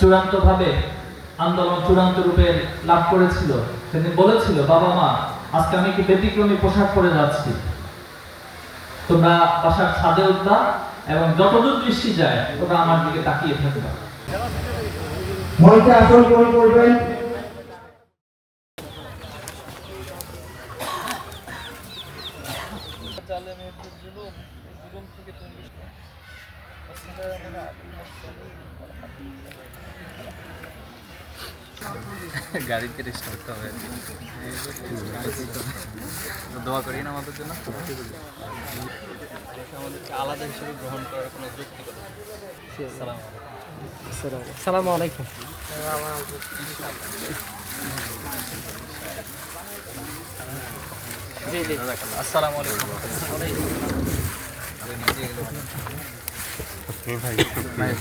চূড়ান্তভাবে আন্দোলন চূড়ান্ত রূপে লাভ করেছিল, সেদিন বলেছিল, বাবা মা আজকে আমি কি ব্যতিক্রমী পোশাক পরে যাচ্ছি, তোমরা বাসার ছাদে উঠবা এবং যতদূর দৃষ্টি যায় ওরা আমার দিকে তাকিয়ে থাকবা। মঞ্চে আসন গ্রহণ করবেন। গাড়িতে রেস্ট করতে হবে, দোয়া করি না আমাদের জন্য। আমাদেরকে আলাদা হিসেবে গ্রহণ করার কোনো যুক্তি করে। আসসালামু আলাইকুম। জি জি, আসসালামু আলাইকুম। ভাই